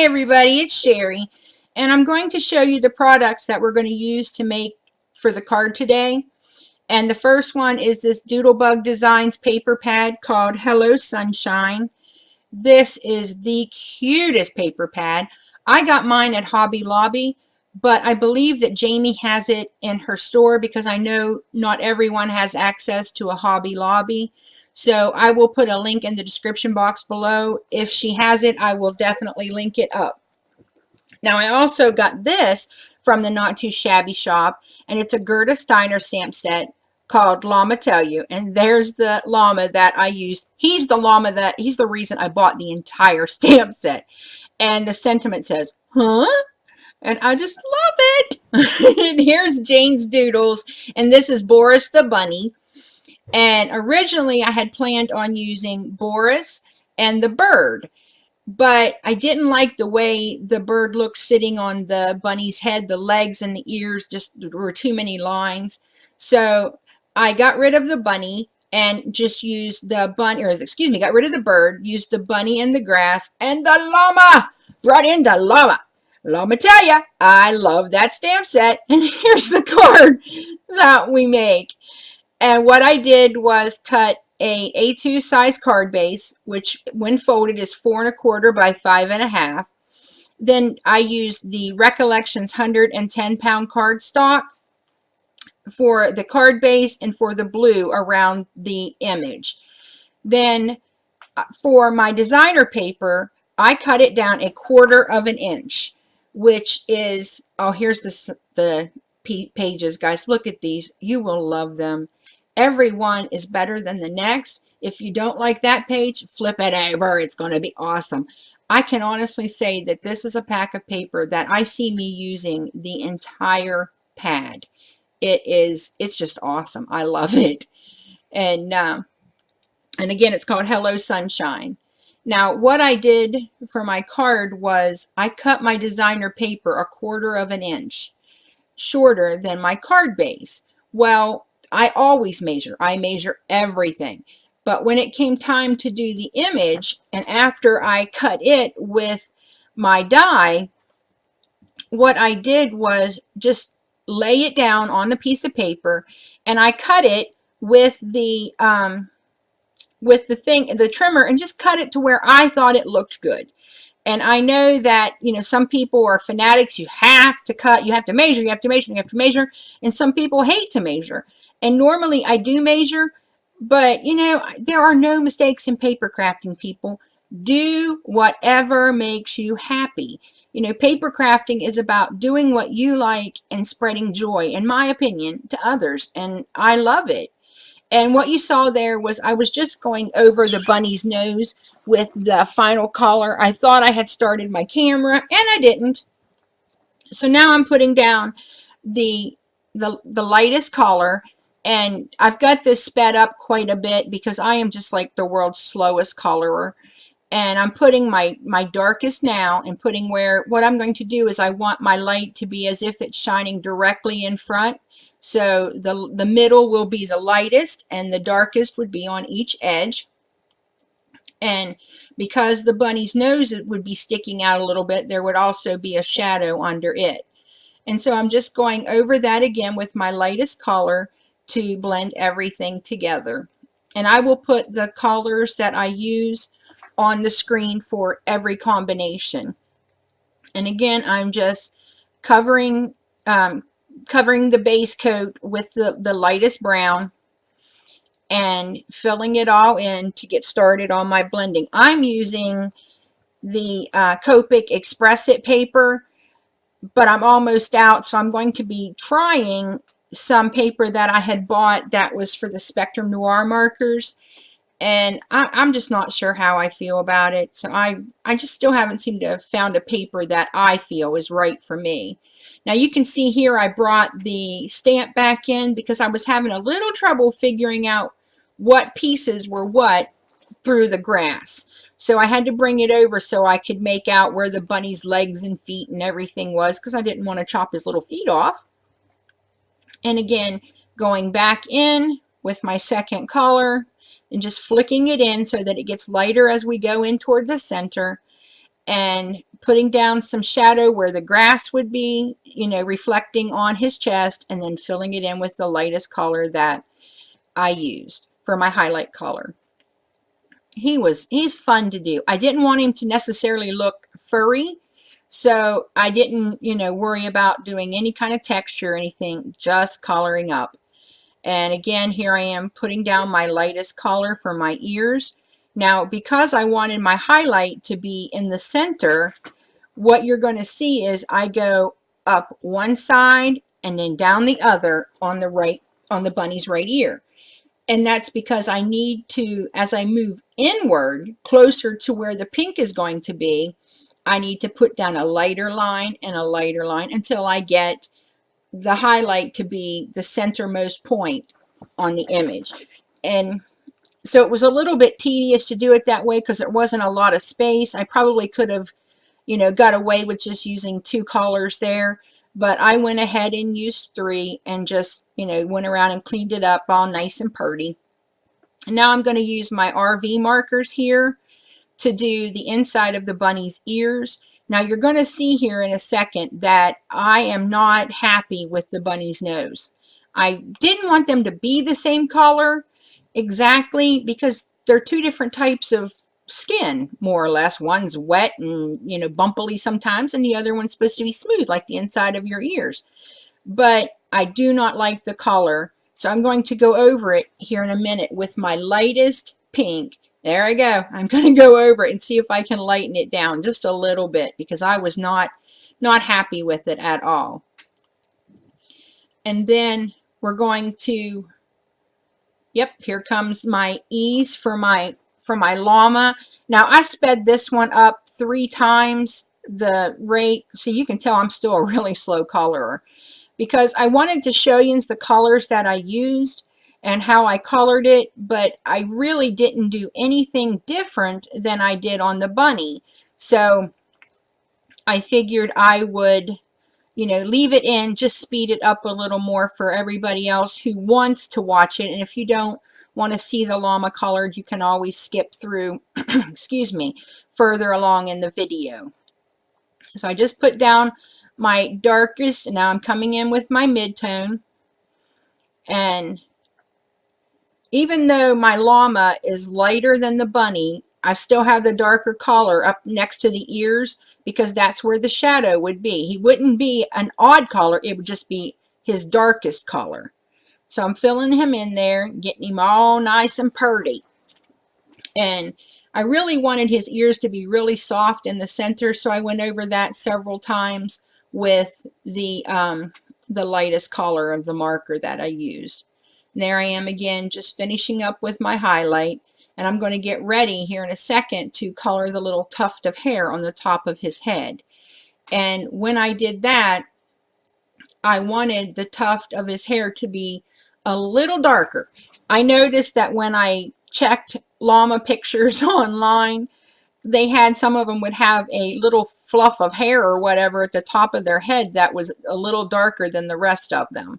Hey everybody, it's Sherry, and I'm going to show you the products that we're going to use to make for the card today. And the first one is this Doodlebug Designs paper pad called Hello Sunshine. This is the cutest paper pad. I got mine at Hobby Lobby, but I believe that Jamie has it in her store because I know not everyone has access to a Hobby Lobby. So I will put a link in the description box below. If she has it, I will definitely link it up. Now I also got this from the Not Too Shabby shop, and it's a Gerda Steiner stamp set called Llama Tell You. And there's the llama that I used. He's the reason I bought the entire stamp set. And the sentiment says, huh? And I just love it. And here's Jane's Doodles, and this is Boris the bunny. And originally I had planned on using Boris and the bird, but I didn't like the way the bird looked sitting on the bunny's head. The legs and the ears just were too many lines. So I got rid of the bunny and just used the got rid of the bird, used the bunny and the grass, and the llama. Brought in the llama. Llama tell ya, I love that stamp set. And here's the card that we make. And what I did was cut a A2 size card base, which when folded is 4 1/4 by 5 1/2. Then I used the Recollections 110-pound cardstock for the card base and for the blue around the image. Then for my designer paper, I cut it down 1/4 inch, which is, oh, here's the pages, guys. Look at these. You will love them. Every one is better than the next. If you don't like that page, flip it over. It's going to be awesome. I can honestly say that this is a pack of paper that I see me using the entire pad. It's just awesome. I love it. And again, it's called Hello Sunshine. Now, what I did for my card was I cut my designer paper 1/4 inch shorter than my card base. Well, I always measure. I measure everything. But when it came time to do the image, and after I cut it with my die, what I did was just lay it down on the piece of paper, and I cut it with the trimmer, and just cut it to where I thought it looked good. And I know that, you know, some people are fanatics. You have to cut, you have to measure, you have to measure, you have to measure. And some people hate to measure. And normally I do measure, but, you know, there are no mistakes in paper crafting, people. Do whatever makes you happy. You know, paper crafting is about doing what you like and spreading joy, in my opinion, to others. And I love it. And what you saw there was I was just going over the bunny's nose with the final color. I thought I had started my camera, and I didn't. So now I'm putting down the lightest color, and I've got this sped up quite a bit because I am just like the world's slowest colorer. And I'm putting my darkest now, and putting what I'm going to do is I want my light to be as if it's shining directly in front. So the middle will be the lightest, and the darkest would be on each edge. And because the bunny's nose would be sticking out a little bit, there would also be a shadow under it. And so I'm just going over that again with my lightest color to blend everything together. And I will put the colors that I use on the screen for every combination. And again, I'm just covering the base coat with the lightest brown and filling it all in to get started on my blending. I'm using the Copic Express It paper, but I'm almost out, so I'm going to be trying some paper that I had bought that was for the Spectrum Noir markers, and I'm just not sure how I feel about it. So I just still haven't seemed to have found a paper that I feel is right for me. Now you can see here I brought the stamp back in because I was having a little trouble figuring out what pieces were what through the grass. So I had to bring it over so I could make out where the bunny's legs and feet and everything was, because I didn't want to chop his little feet off. And again, going back in with my second color and just flicking it in so that it gets lighter as we go in toward the center, and putting down some shadow where the grass would be, you know, reflecting on his chest, and then filling it in with the lightest color that I used for my highlight color. He's fun to do. I didn't want him to necessarily look furry, so I didn't, you know, worry about doing any kind of texture or anything, just coloring up. And again, here I am putting down my lightest color for my ears. Now, because I wanted my highlight to be in the center, what you're going to see is I go up one side and then down the other on the bunny's right ear. And that's because I need to, as I move inward closer to where the pink is going to be, I need to put down a lighter line and a lighter line until I get the highlight to be the centermost point on the image. And so it was a little bit tedious to do it that way because there wasn't a lot of space. I probably could have, you know, got away with just using 2 colors there, but I went ahead and used 3 and just, you know, went around and cleaned it up all nice and pretty. And now I'm going to use my RV markers here to do the inside of the bunny's ears. Now you're going to see here in a second that I am not happy with the bunny's nose. I didn't want them to be the same color exactly because they're 2 different types of skin, more or less. One's wet and, you know, bumpily sometimes, and the other one's supposed to be smooth like the inside of your ears. But I do not like the color, so I'm going to go over it here in a minute with my lightest pink. There I go. I'm going to go over it and see if I can lighten it down just a little bit because I was not happy with it at all. And then we're going to, yep, here comes my E's for my llama. Now I sped this one up 3 times the rate, so you can tell I'm still a really slow colorer because I wanted to show you the colors that I used and how I colored it, but I really didn't do anything different than I did on the bunny. So I figured I would, you know, leave it in, just speed it up a little more for everybody else who wants to watch it. And if you don't want to see the llama colored, you can always skip through, excuse me, further along in the video. So I just put down my darkest, and now I'm coming in with my mid-tone. And even though my llama is lighter than the bunny, I still have the darker color up next to the ears because that's where the shadow would be. He wouldn't be an odd color, it would just be his darkest color. So I'm filling him in there, getting him all nice and purty. And I really wanted his ears to be really soft in the center, so I went over that several times with the lightest color of the marker that I used. And there I am again, just finishing up with my highlight, and I'm going to get ready here in a second to color the little tuft of hair on the top of his head. And when I did that, I wanted the tuft of his hair to be a little darker. I noticed that when I checked llama pictures online, they had, some of them would have a little fluff of hair or whatever at the top of their head that was a little darker than the rest of them.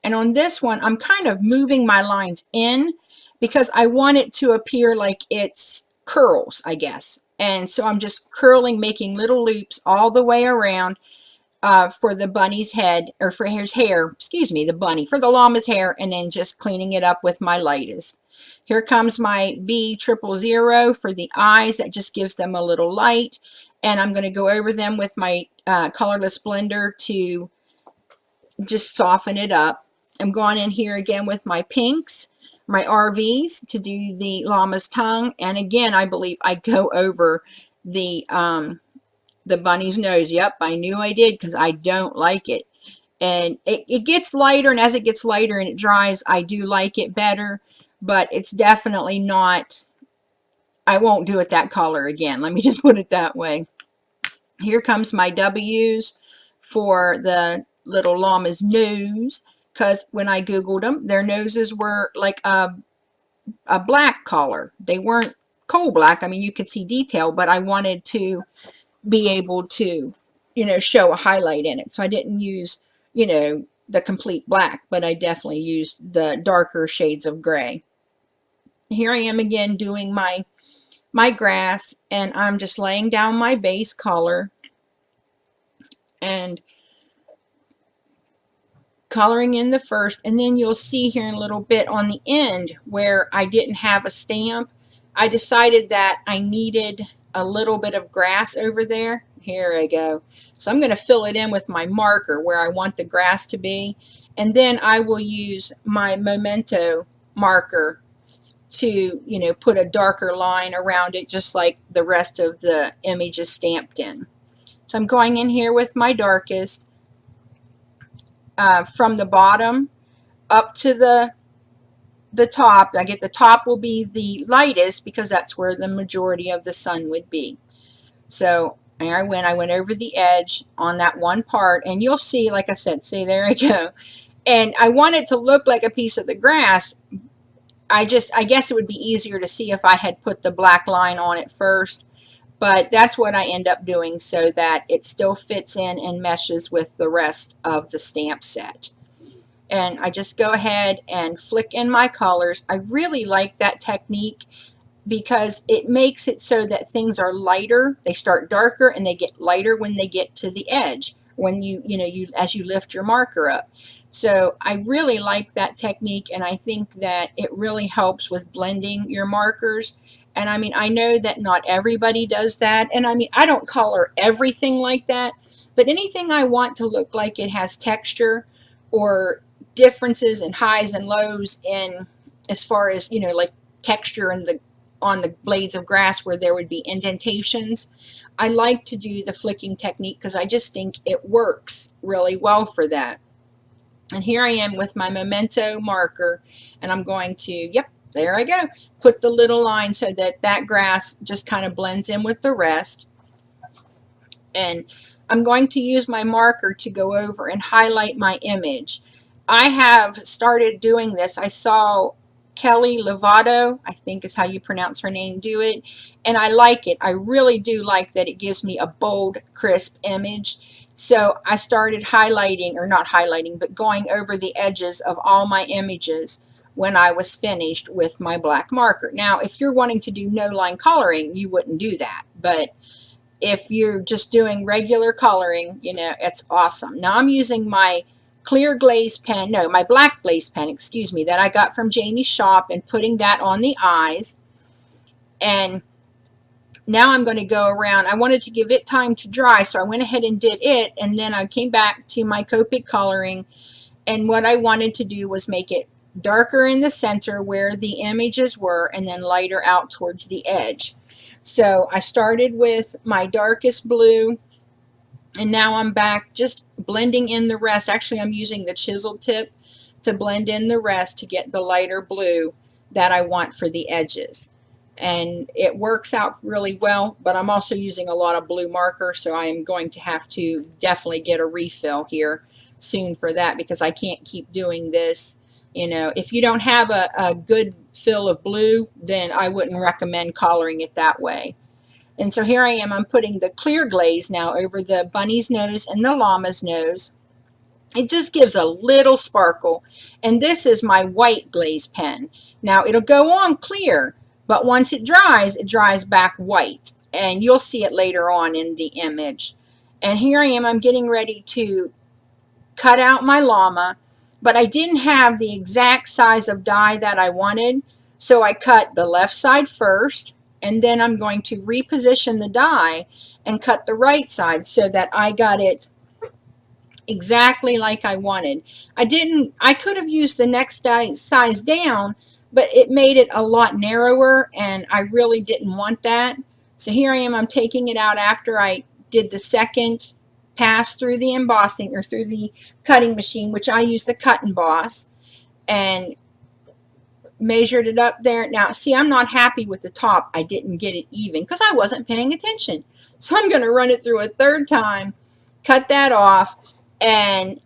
And on this one, I'm kind of moving my lines in because I want it to appear like it's curls, I guess. And so I'm just curling, making little loops all the way around for the bunny's head, or for his hair, excuse me, the bunny, for the llama's hair, and then just cleaning it up with my lightest. Here comes my B000 for the eyes. That just gives them a little light. And I'm going to go over them with my colorless blender to just soften it up. I'm going in here again with my pinks, my RVs, to do the llama's tongue. And again, I believe I go over the bunny's nose. Yep, I knew I did because I don't like it. And it gets lighter, and as it gets lighter and it dries, I do like it better. But it's definitely not, I won't do it that color again. Let me just put it that way. Here comes my W's for the little llama's nose, because when I Googled them, their noses were like a black color. They weren't coal black. I mean, you could see detail, but I wanted to be able to, you know, show a highlight in it. So I didn't use, you know, the complete black, but I definitely used the darker shades of gray. Here I am again doing my grass, and I'm just laying down my base color. and coloring in the first, and then you'll see here in a little bit on the end where I didn't have a stamp. I decided that I needed a little bit of grass over there. Here I go. So I'm going to fill it in with my marker where I want the grass to be, and then I will use my Memento marker to, you know, put a darker line around it just like the rest of the image is stamped in. So I'm going in here with my darkest from the bottom up to the top. I get the top will be the lightest because that's where the majority of the sun would be. So there I went over the edge on that one part, and you'll see, like I said, see, there I go. And I want it to look like a piece of the grass. I guess it would be easier to see if I had put the black line on it first, but that's what I end up doing so that it still fits in and meshes with the rest of the stamp set. And I just go ahead and flick in my colors. I really like that technique because it makes it so that things are lighter. They start darker and they get lighter when they get to the edge, when as you lift your marker up. So I really like that technique, and I think that it really helps with blending your markers. And I mean, I know that not everybody does that, and I mean, I don't color everything like that, but anything I want to look like it has texture or differences in highs and lows in, as far as, you know, like texture in on the blades of grass where there would be indentations, I like to do the flicking technique because I just think it works really well for that. And here I am with my Memento marker, and I'm going to, yep, there I go, put the little line so that that grass just kind of blends in with the rest. And I'm going to use my marker to go over and highlight my image. I have started doing this. I saw Kelly Lovato, I think is how you pronounce her name, do it, and I like it. I really do like that it gives me a bold, crisp image. So I started highlighting, or not highlighting, but going over the edges of all my images when I was finished with my black marker. Now, if you're wanting to do no line coloring, you wouldn't do that, but if you're just doing regular coloring, you know, it's awesome. Now I'm using my clear glaze pen, no, my black glaze pen, excuse me, that I got from Jamie's shop, and putting that on the eyes. And now I'm going to go around. I wanted to give it time to dry, so I went ahead and did it, and then I came back to my Copic coloring, and what I wanted to do was make it darker in the center where the images were, and then lighter out towards the edge. So I started with my darkest blue, and now I'm back just blending in the rest. Actually, I'm using the chisel tip to blend in the rest to get the lighter blue that I want for the edges. And it works out really well, but I'm also using a lot of blue marker, so I am going to have to definitely get a refill here soon for that, because I can't keep doing this. You know, if you don't have a good fill of blue, then I wouldn't recommend coloring it that way. And so here I am, I'm putting the clear glaze now over the bunny's nose and the llama's nose. It just gives a little sparkle. And this is my white glaze pen. Now it'll go on clear, but once it dries back white. And you'll see it later on in the image. And here I am, I'm getting ready to cut out my llama, but I didn't have the exact size of die that I wanted. So I cut the left side first, and then I'm going to reposition the die and cut the right side so that I got it exactly like I wanted. I could have used the next size down, but it made it a lot narrower, and I really didn't want that. So here I am, I'm taking it out after I did the second pass through the embossing, or through the cutting machine, which I use the cut emboss, and measured it up there. Now, see, I'm not happy with the top. I didn't get it even because I wasn't paying attention. So I'm going to run it through a third time, cut that off, and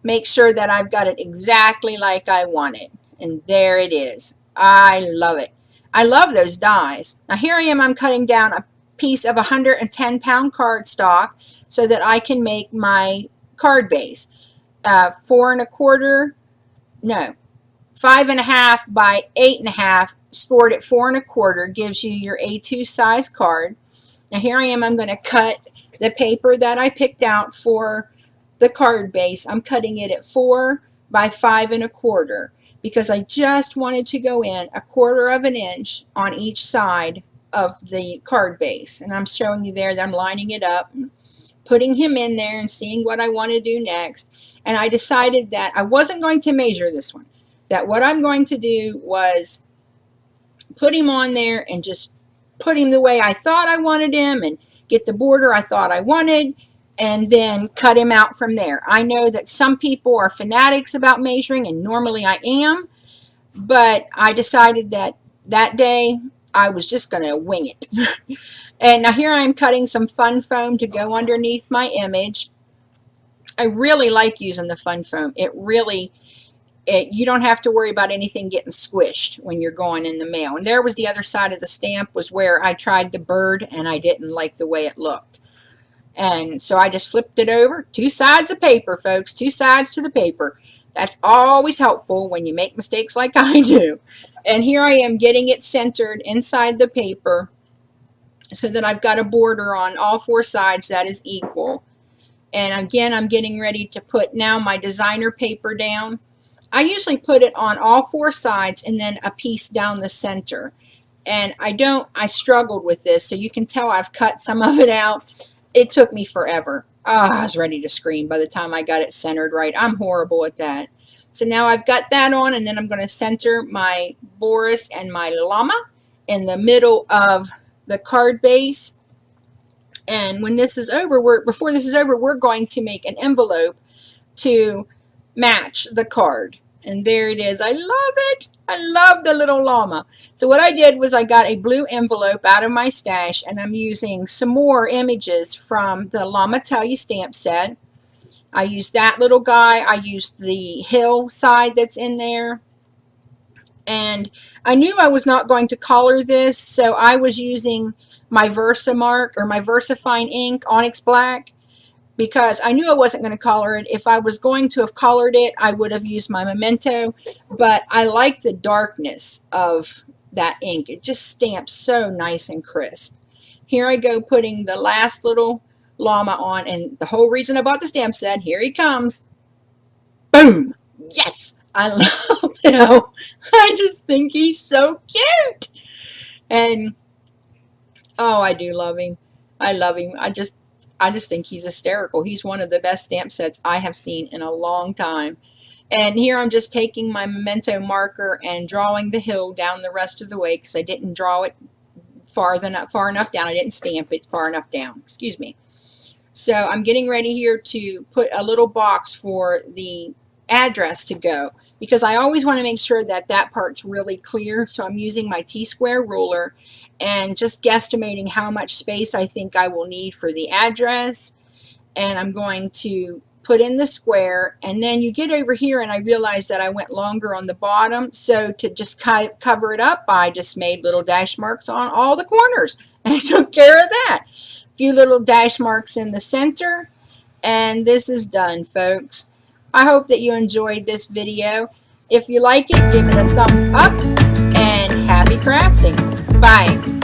make sure that I've got it exactly like I want it. And there it is. I love it. I love those dies. Now here I am, I'm cutting down a piece of 110-pound cardstock so that I can make my card base. 4¼ no, 5½ by 8½ scored at 4¼ gives you your A2 size card. Now here I am, I'm going to cut the paper that I picked out for the card base, I'm cutting it at 4 by 5 1/4 because I just wanted to go in 1/4 of an inch on each side of the card base. And I'm showing you there that I'm lining it up, putting him in there and seeing what I want to do next. And I decided that I wasn't going to measure this one, that what I'm going to do was put him on there and just put him the way I thought I wanted him and get the border I thought I wanted, and then cut him out from there. I know that some people are fanatics about measuring, and normally I am, but I decided that that day I was just going to wing it. And now here I am cutting some fun foam to go underneath my image. I really like using the fun foam. You don't have to worry about anything getting squished when you're going in the mail. And there was the other side of the stamp, was where I tried the bird and I didn't like the way it looked. And so I just flipped it over. 2 sides of paper, folks, 2 sides to the paper. That's always helpful when you make mistakes like I do. And here I am getting it centered inside the paper so that I've got a border on all 4 sides that is equal. And again, I'm getting ready to put now my designer paper down. I usually put it on all 4 sides and then a piece down the center. And I struggled with this, so you can tell I've cut some of it out. It took me forever. I was ready to scream by the time I got it centered right. I'm horrible at that. So now I've got that on, and then I'm going to center my Boris and my llama in the middle of the card base. And when this is over, before this is over, we're going to make an envelope to match the card. And there it is. I love it. I love the little llama. So what I did was I got a blue envelope out of my stash, and I'm using some more images from the Llama Tell You stamp set. I used that little guy. I used the hill side that's in there. And I knew I was not going to color this, so I was using my Versamark or my Versafine ink, Onyx Black, because I knew I wasn't going to color it. If I was going to have colored it, I would have used my Memento, but I like the darkness of that ink. It just stamps so nice and crisp. Here I go putting the last little llama on, and the whole reason I bought the stamp set, here he comes. Boom! Yes! I love him. I just think he's so cute. And, oh, I do love him. I love him. I just think he's hysterical. He's one of the best stamp sets I have seen in a long time. And here I'm just taking my Memento marker and drawing the hill down the rest of the way, because I didn't draw it far enough down. I didn't stamp it far enough down. Excuse me. So I'm getting ready here to put a little box for the address to go, because I always want to make sure that that part's really clear. So I'm using my T-square ruler and just guesstimating how much space I think I will need for the address. And I'm going to put in the square, and then you get over here and I realized that I went longer on the bottom. So to just cover it up, I just made little dash marks on all the corners and I took care of that. A few little dash marks in the center, and this is done, folks. I hope that you enjoyed this video. If you like it, give it a thumbs up, and happy crafting. Bye.